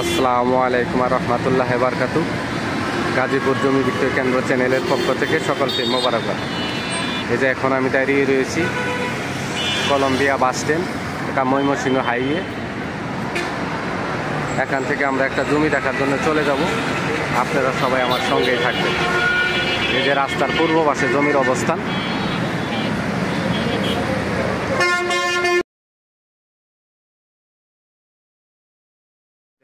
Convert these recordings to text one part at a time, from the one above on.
আসসালামু আলাইকুম রহমতুল্লাহ বারকাতু। গাজীপুর জমি বিক্রয় কেন্দ্র চ্যানেলের পক্ষ থেকে সকলকে মোবারকবাদ। এই যে এখন আমি দাঁড়িয়ে রয়েছি কলম্বিয়া বাস স্ট্যান্ড, এটা ময়মনসিংহ হাইওয়ে। এখান থেকে আমরা একটা জমি দেখার জন্য চলে যাব, আপনারা সবাই আমার সঙ্গেই থাকবেন। এই যে রাস্তার পূর্ব পাশে জমির অবস্থান।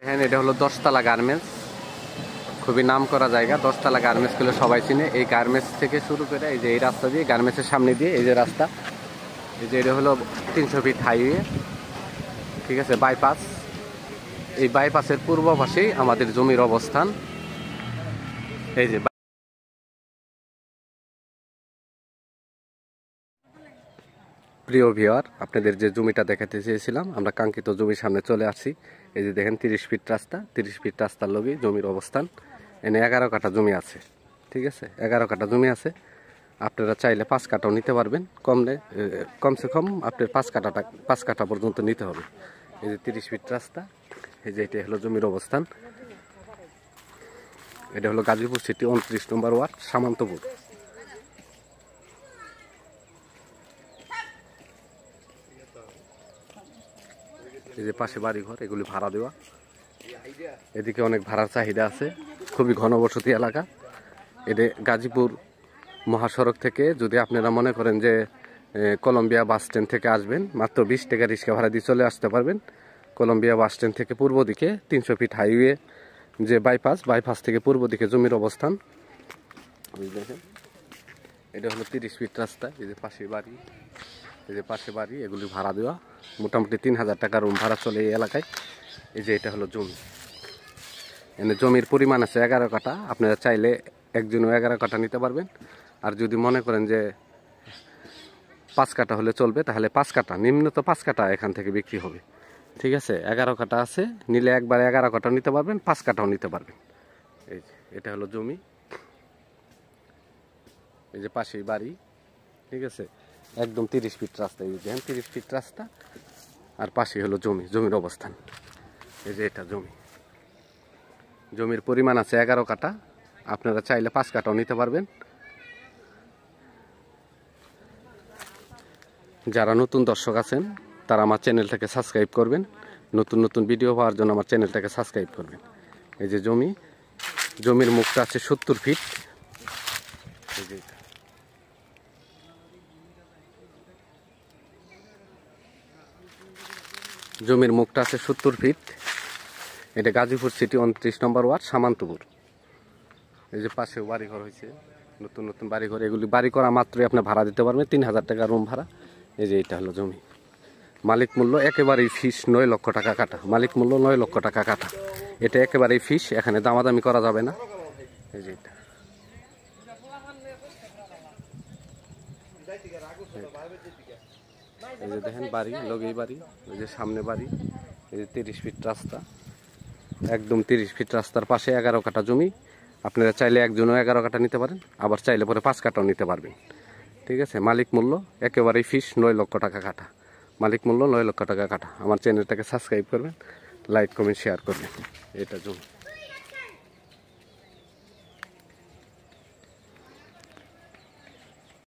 দেখেন, এটা হলো 10তলা গার্মেন্টস, খুবই নাম করা জায়গা। 10তলা গার্মেন্টস গুলো সবাই চিনে। এই গার্মেন্টস থেকে শুরু করে এই যে এই রাস্তা দিয়ে, গার্মেন্টসের সামনে দিয়ে এই যে রাস্তা, এই যে এটা হলো 300 ফিট হাইওয়ে, ঠিক আছে, বাইপাস। এই বাইপাসের পূর্ব পাশেই আমাদের জমির অবস্থান। এই যে প্রিয় ভিউয়ার, আপনাদের যে জমিটা দেখাতে চেয়েছিলাম, আমরা কাঙ্ক্ষিত জমির সামনে চলে আসছি। এই যে দেখেন 30 ফিট রাস্তা, 30 ফিট রাস্তার লগে জমির অবস্থান। এনে 11 কাঠা জমি আছে, ঠিক আছে, 11 কাঠা জমি আছে। আপনারা চাইলে 5 কাঠাও নিতে পারবেন, কমসে কম আপনার 5 কাঠা পর্যন্ত নিতে হবে। এই যে 30 ফিট রাস্তা, এই যে এটা হলো জমির অবস্থান। এটা হলো গাজীপুর সিটি 29 নম্বর ওয়ার্ড, সামন্তপুর। এই যে পাশে বাড়িঘর, এগুলি ভাড়া দেওয়া। এদিকে অনেক ভাড়ার চাহিদা আছে, খুবই ঘনবসতি এলাকা। এটা গাজীপুর মহাসড়ক থেকে যদি আপনারা মনে করেন যে কলম্বিয়া বাস স্ট্যান্ড থেকে আসবেন, মাত্র 20 টাকা রিক্সা ভাড়া দিয়ে চলে আসতে পারবেন। কলম্বিয়া বাস স্ট্যান্ড থেকে পূর্ব দিকে 300 ফিট হাইওয়ে যে বাইপাস থেকে পূর্ব দিকে জমির অবস্থান। দেখেন, এটা হলো 30 ফিট রাস্তা। এই যে পাশে বাড়ি, এই যে পাশে বাড়ি, এগুলি ভাড়া দেওয়া। মোটামুটি 3000 টাকা রুম ভাড়া চলে এই এলাকায়। এই যে এটা হলো জমি। এখানে জমির পরিমাণ আছে 11 কাঠা। আপনারা চাইলে একজনও 11 কাঠা নিতে পারবেন। আর যদি মনে করেন যে 5 কাঠা হলে চলবে, তাহলে 5 কাঠা, নিম্নত 5 কাঠা এখান থেকে বিক্রি হবে, ঠিক আছে। 11 কাঠা আছে, নিলে একবার 11 কাঠা নিতে পারবেন, 5 কাঠাও নিতে পারবেন। এই যে এটা হলো জমি, এই যে পাশেই বাড়ি, ঠিক আছে, একদম 30 ফিট রাস্তা। এই যে 30 ফিট রাস্তা, আর পাশেই হলো জমি, জমির অবস্থান। এই যে এটা জমি, জমির পরিমাণ আছে 11 কাঠা। আপনারা চাইলে 5 কাঠাও নিতে পারবেন। যারা নতুন দর্শক আছেন, তারা আমার চ্যানেলটাকে সাবস্ক্রাইব করবেন। নতুন নতুন ভিডিও পাওয়ার জন্য আমার চ্যানেলটাকে সাবস্ক্রাইব করবেন। এই যে জমি, জমির মুখটা আছে 70 ফিট। এই যে জমির মুখটা আছে 70 ফিট। এটা গাজীপুর সিটি 29 নম্বর ওয়ার্ড, সামন্তপুর। এই যে পাশেও বাড়িঘর হয়েছে, নতুন নতুন বাড়িঘর। এগুলি বাড়ি করা মাত্রই আপনি ভাড়া দিতে পারবেন, 3000 টাকা রুম ভাড়া। এই যে এটা হলো জমি। মালিক মূল্য একেবারেই ফিস 9 লক্ষ টাকা কাঠা। মালিক মূল্য 9 লক্ষ টাকা কাঠা। এটা একেবারেই ফিস, এখানে দামাদামি করা যাবে না। এই যে এটা, এই যে দেখেন বাড়ি, লগেই বাড়ি, এই যে সামনে বাড়ি। এই যে 30 ফিট রাস্তা, একদম 30 ফিট রাস্তার পাশে 11 কাঠা জমি। আপনারা চাইলে একজনও 11 কাঠা নিতে পারেন, আবার চাইলে পরে 5 কাঠাও নিতে পারবেন, ঠিক আছে। মালিক মূল্য একেবারেই ফিস 9 লক্ষ টাকা কাঠা। মালিক মূল্য 9 লক্ষ টাকা কাঠা। আমার চ্যানেলটাকে সাবস্ক্রাইব করবেন, লাইক কমেন্ট শেয়ার করবেন। এটা জমি।